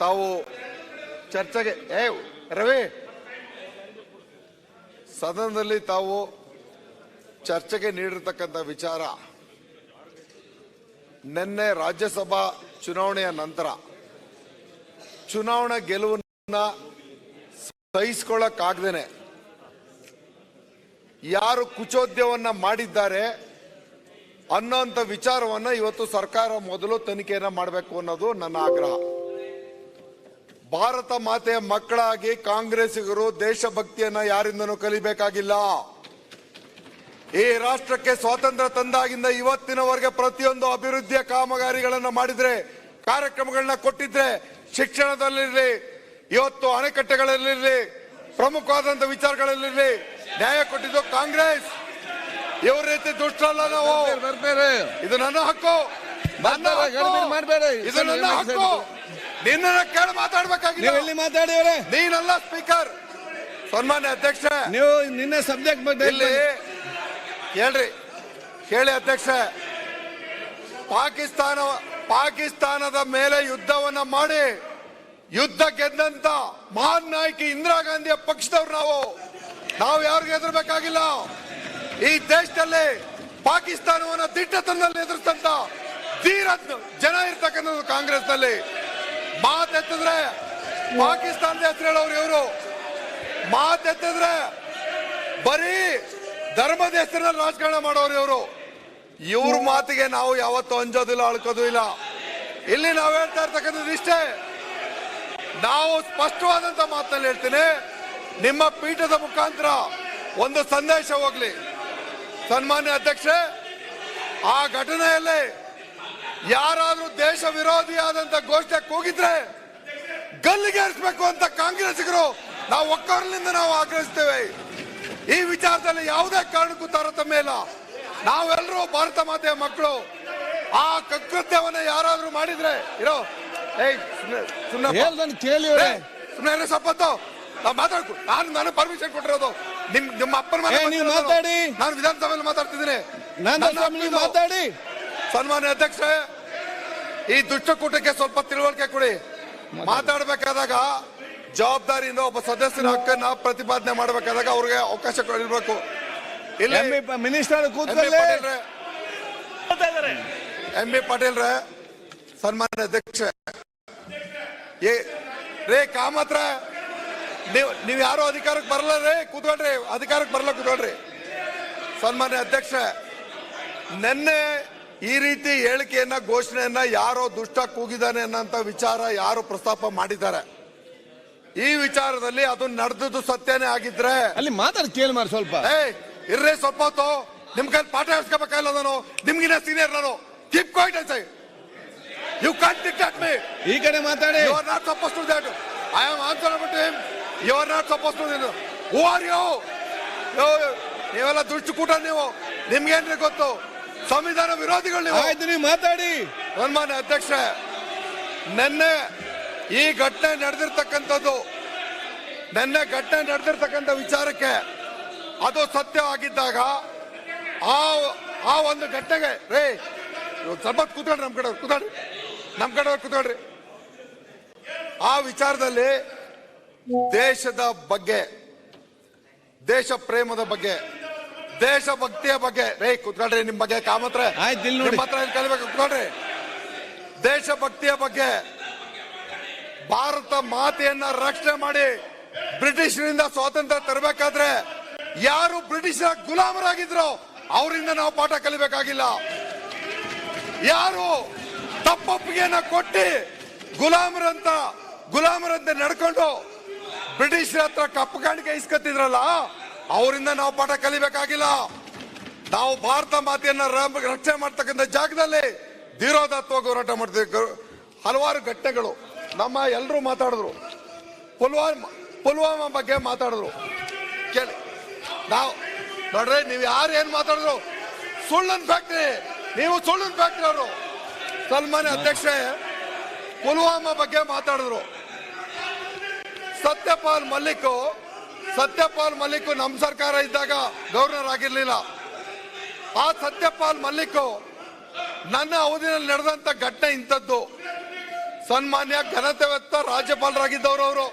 ತಾವು ಚರ್ಚೆಗೆ ರವಿ ಸದನದಲ್ಲಿ ತಾವು ಚರ್ಚೆಗೆ ನೀಡಿರ್ತಕ್ಕಂಥ ವಿಚಾರ ನಿನ್ನೆ ರಾಜ್ಯಸಭಾ ಚುನಾವಣೆಯ ನಂತರ ಚುನಾವಣಾ ಗೆಲುವನ್ನ ಸಹಿಸಿಕೊಳ್ಳಕ್ಕಾಗದೇನೆ ಯಾರು ಕುಚೋದ್ಯವನ್ನ ಮಾಡಿದ್ದಾರೆ ಅನ್ನೋಂಥ ವಿಚಾರವನ್ನ ಇವತ್ತು ಸರ್ಕಾರ ಮೊದಲು ತನಿಖೆಯನ್ನ ಮಾಡಬೇಕು ಅನ್ನೋದು ನನ್ನ ಆಗ್ರಹ. ಭಾರತ ಮಾತೆಯ ಮಕ್ಕಳಾಗಿ ಕಾಂಗ್ರೆಸ್ಸಿಗರು ದೇಶಭಕ್ತಿಯನ್ನ ಯಾರಿಂದನೂ ಕಲಿಬೇಕಾಗಿಲ್ಲ. ಈ ರಾಷ್ಟ್ರಕ್ಕೆ ಸ್ವಾತಂತ್ರ್ಯ ತಂದಾಗಿಂದ ಇವತ್ತಿನವರೆಗೆ ಪ್ರತಿಯೊಂದು ಅಭಿವೃದ್ಧಿಯ ಕಾಮಗಾರಿಗಳನ್ನು ಮಾಡಿದ್ರೆ, ಕಾರ್ಯಕ್ರಮಗಳನ್ನ ಕೊಟ್ಟಿದ್ರೆ, ಶಿಕ್ಷಣದಲ್ಲಿರಲಿ, ಇವತ್ತು ಅಣೆಕಟ್ಟೆಗಳಲ್ಲಿರಲಿ, ಪ್ರಮುಖವಾದಂತಹ ವಿಚಾರಗಳಲ್ಲಿರಲಿ ನ್ಯಾಯ ಕೊಟ್ಟಿದ್ದು ಕಾಂಗ್ರೆಸ್. ಇವ್ರ ರೀತಿ ದುಷ್ಟರಲ್ಲ ನಾವು. ಇದು ನನ್ನ ಹಕ್ಕು, ಇದು ನನ್ನ ಹಕ್ಕು. ನಿನ್ನ ಕೇಳಿ ಮಾತಾಡ್ಬೇಕಾಗಿಲ್ಲ, ನೀನಲ್ಲ ಸ್ಪೀಕರ್. ಸನ್ಮಾನ್ಯ ಅಧ್ಯಕ್ಷ, ನೀವು ನಿನ್ನೆ ಸಬ್ಜೆಕ್ಟ್ ಬಗ್ಗೆ ಇಲ್ಲಿ ಹೇಳ್ರಿ, ಕೇಳಿ ಅಧ್ಯಕ್ಷ. ಪಾಕಿಸ್ತಾನದ ಮೇಲೆ ಯುದ್ಧವನ್ನ ಮಾಡಿ ಯುದ್ಧ ಗೆದ್ದಂತ ಮಹಾನ್ ನಾಯಕಿ ಇಂದಿರಾ ಗಾಂಧಿಯ ಪಕ್ಷದವ್ರು ನಾವು ಯಾರಿಗೂ ಎದುರಬೇಕಾಗಿಲ್ಲ. ಈ ದೇಶದಲ್ಲಿ ಪಾಕಿಸ್ತಾನವನ್ನ ದಿಟ್ಟತನದಲ್ಲಿ ಎದುರಿಸಿದಂತ ಧೀರ ಜನ ಇರ್ತಕ್ಕಂಥದ್ದು ಕಾಂಗ್ರೆಸ್ ನಲ್ಲಿ. ಮಾತೆತ್ತಿದ್ರೆ ಪಾಕಿಸ್ತಾನದ ಹೆಸರು ಹೇಳೋರು ಇವರು, ಮಾತೆತ್ತಿದ್ರೆ ಬರೀ ಧರ್ಮದ ಹೆಸರಿನಲ್ಲಿ ರಾಜಕಾರಣ ಮಾಡೋರು ಇವರು. ಇವ್ರ ಮಾತಿಗೆ ನಾವು ಯಾವತ್ತೂ ಅಂಜೋದಿಲ್ಲ, ಅಳ್ಕೋದು ಇಲ್ಲ. ಇಲ್ಲಿ ನಾವು ಹೇಳ್ತಾ ಇರ್ತಕ್ಕಂಥದ್ದು ಇಷ್ಟೇ. ನಾವು ಸ್ಪಷ್ಟವಾದಂತ ಮಾತಲ್ಲಿ ಹೇಳ್ತೀನಿ, ನಿಮ್ಮ ಪೀಠದ ಮುಖಾಂತರ ಒಂದು ಸಂದೇಶ ಹೋಗ್ಲಿ. ಸನ್ಮಾನ್ಯ ಅಧ್ಯಕ್ಷೆ, ಆ ಘಟನೆಯಲ್ಲಿ ಯಾರಾದ್ರೂ ದೇಶ ವಿರೋಧಿಯಾದಂತ ಘೋಷಣೆ ಕೂಗಿದ್ರೆ ಗಲ್ಲಿಗೇರಿಸಬೇಕು ಅಂತ ಕಾಂಗ್ರೆಸ್ಸಿಗರು ನಾವು ಒಕ್ಕೊರಲಿಂದ ನಾವು ಆಗ್ರಹಿಸ್ತೇವೆ. ಈ ವಿಚಾರದಲ್ಲಿ ಯಾವುದೇ ಕಾರಣಕ್ಕೂ ತಾರತಮ್ಯ ಇಲ್ಲ. ನಾವೆಲ್ಲರೂ ಭಾರತ ಮಾತೆಯ ಮಕ್ಕಳು. ಆ ಕೃತ್ಯವನ್ನ ಯಾರಾದ್ರೂ ಮಾಡಿದ್ರೆ ಇರೋ ಸುಮ್ಮನೆ ಸಪ್ಪತ್ತು ನಾವು ಮಾತಾಡ್ಕು. ನಾನು ಪರ್ಮಿಷನ್ ಕೊಟ್ಟಿರೋದು ನಿಮ್ಮ ಅಪ್ಪನ ಮಾತಾಡಿ, ನಾನು ವಿಧಾನಸಭೆಯಲ್ಲಿ ಮಾತಾಡ್ತಿದ್ದೀನಿ. ಮಾತಾಡಿ. ಸನ್ಮಾನ್ಯ ಅಧ್ಯಕ್ಷ, ಈ ದುಷ್ಟಕೂಟಕ್ಕೆ ಸ್ವಲ್ಪ ತಿಳುವಳಿಕೆ ಕೊಡಿ. ಮಾತಾಡಬೇಕಾದಾಗ ಜವಾಬ್ದಾರಿಯಿಂದ ಒಬ್ಬ ಸದಸ್ಯರ ಹಕ್ಕನ್ನ ಪ್ರತಿಪಾದನೆ ಮಾಡಬೇಕಾದಾಗ ಅವ್ರಿಗೆ ಅವಕಾಶ ಕೊಡಬೇಕು. ಇಲ್ಲಿ ಮಿನಿಸ್ಟರ್ ಎಂ ಬಿ ಪಾಟೀಲ್ ರೇ, ಸನ್ಮಾನ್ಯ ಅಧ್ಯಕ್ಷ ರೇ ಕಾಮತ್ರ, ನೀವು ಯಾರು ಅಧಿಕಾರಕ್ಕೆ ಬರಲ್ಲ ರೇ, ಕೂತ್ಕೊಳ್ರಿ. ಅಧಿಕಾರಕ್ಕೆ ಬರಲ್ಲ, ಕೂತ್ಕೊಳ್ರಿ. ಸನ್ಮಾನ್ಯ ಅಧ್ಯಕ್ಷ, ನಿನ್ನೆ ಈ ರೀತಿ ಹೇಳಿಕೆಯನ್ನ ಘೋಷಣೆಯನ್ನ ಯಾರೋ ದುಷ್ಟ ಕೂಗಿದಾನೆ ಅನ್ನೋಂಥ ವಿಚಾರ ಯಾರು ಪ್ರಸ್ತಾಪ ಮಾಡಿದ್ದಾರೆ, ಈ ವಿಚಾರದಲ್ಲಿ ಅದು ನಡೆದದ್ದು ಸತ್ಯನೇ ಆಗಿದ್ರೆ ಅಲ್ಲಿ ಮಾತಾಡಿ ಕೇಳಿ ಮಾರಿ ಸ್ವಲ್ಪ. ಇರ್ರಿ ಸ್ವಲ್ಪ ಹೊತ್ತು. ನಿಮ್ ಕೈ ಪಾಠ ಹೇಳ್ಸ್ಕೋಬೇಕಲ್ಲ, ನಾನು ನಿಮ್ಗಿನ ಸೀನಿಯರ್. ನಾನು keep quiet I say. You can't dictate me. ಈ ಕಡೆ ಮಾತಾಡಿ. You are not suppose to that. I am answerable to him. You are not suppose to this. Who are you? ನೀವೆಲ್ಲ ದುಷ್ಟಕೂಟ. ನೀವು ನಿಮ್ಗೇನ್ರಿ ಗೊತ್ತು? ಸಂವಿಧಾನ ವಿರೋಧಿಗಳು ನೀವು. ಆಯ್ತು, ನೀವು ಮಾತಾಡಿ. ಸನ್ಮಾನ್ಯ ಅಧ್ಯಕ್ಷ, ನಿನ್ನೆ ಈ ಘಟನೆ ನಡೆದಿರ್ತಕ್ಕಂಥದ್ದು, ನಿನ್ನೆ ಘಟನೆ ನಡೆದಿರ್ತಕ್ಕಂಥ ವಿಚಾರಕ್ಕೆ ಅದು ಸತ್ಯವಾಗಿದ್ದಾಗ ಆ ಒಂದು ಘಟನೆಗೆ ರೇ ಸ್ವಲ್ಪ ಕೂತ್ಕೊಳ್ರಿ, ನಮ್ ಕಡೆ ಕೂತ್ಕೊಳ್ರಿ, ನಮ್ ಕಡೆ ಕೂತ್ಕೊಳ್ರಿ. ಆ ವಿಚಾರದಲ್ಲಿ ದೇಶದ ಬಗ್ಗೆ, ದೇಶ ಪ್ರೇಮದ ಬಗ್ಗೆ, ದೇಶಭಕ್ತಿಯ ಬಗ್ಗೆ ರೇ ಕೂತ್ಕೊಳ್ರಿ. ನಿಮ್ ಬಗ್ಗೆ ಕಾಮತ್ರ ನಿಮ್ಮ ಹತ್ರ ಕಲಿಬೇಕು, ಕೂತ್ಕೊಳ್ರಿ. ದೇಶಭಕ್ತಿಯ ಬಗ್ಗೆ, ಭಾರತ ಮಾತೆಯನ್ನ ರಕ್ಷಣೆ ಮಾಡಿ ಬ್ರಿಟಿಷರಿಂದ ಸ್ವಾತಂತ್ರ್ಯ ತರಬೇಕಾದ್ರೆ ಯಾರು ಬ್ರಿಟಿಷರ ಗುಲಾಮರಾಗಿದ್ರು ಅವರಿಂದ ನಾವು ಪಾಠ ಕಲಿಬೇಕಾಗಿಲ್ಲ. ಯಾರು ತಪ್ಪೊಪ್ಪಿಗೆಯನ್ನ ಕೊಟ್ಟಿ ಗುಲಾಮರಂತೆ ನಡ್ಕೊಂಡು ಬ್ರಿಟಿಷರ ಹತ್ರ ಕಪ್ಪು ಕಾಣಿಕೆ ಇಸ್ಕೊತಿದ್ರಲ್ಲ, ಅವರಿಂದ ನಾವು ಪಾಠ ಕಲಿಬೇಕಾಗಿಲ್ಲ. ನಾವು ಭಾರತ ಮಾತೆಯನ್ನ ರಕ್ಷಣೆ ಮಾಡ್ತಕ್ಕಂಥ ಜಾಗದಲ್ಲಿ ಧೀರೋದಾತ್ಮಕ ಹೋರಾಟ ಮಾಡ್ತೀವಿ. ಹಲವಾರು ಘಟನೆಗಳು ನಮ್ಮ ಎಲ್ಲರೂ ಮಾತಾಡಿದ್ರು. ಪುಲ್ವಾಮಾ ಬಗ್ಗೆ ಮಾತಾಡಿದ್ರು. ಕೇಳಿ, ನಾವು ನೋಡ್ರಿ, ನೀವು ಯಾರು ಏನ್ ಮಾತಾಡಿದ್ರು ಸುಳ್ಳನ್ ಫ್ಯಾಕ್ಟ್ರಿ, ನೀವು ಸುಳ್ಳನ್ ಫ್ಯಾಕ್ಟ್ರಿ ಅವರು. ಸನ್ಮಾನ್ಯ ಅಧ್ಯಕ್ಷ, ಪುಲ್ವಾಮಾ ಬಗ್ಗೆ ಮಾತಾಡಿದ್ರು. ಸತ್ಯಪಾಲ್ ಮಲ್ಲಿಕ್ ನಮ್ಮ ಸರ್ಕಾರ ಇದ್ದಾಗ ಗವರ್ನರ್ ಆಗಿರ್ಲಿಲ್ಲ. ಆ ಸತ್ಯಪಾಲ್ ಮಲ್ಲಿಕ್ ನನ್ನ ಅವಧಿಯಲ್ಲಿ ನಡೆದಂತ ಘಟನೆ ಇಂಥದ್ದು. ಸನ್ಮಾನ್ಯ ಘನತೆವೆತ್ತ ರಾಜ್ಯಪಾಲರಾಗಿದ್ದವರು ಅವರು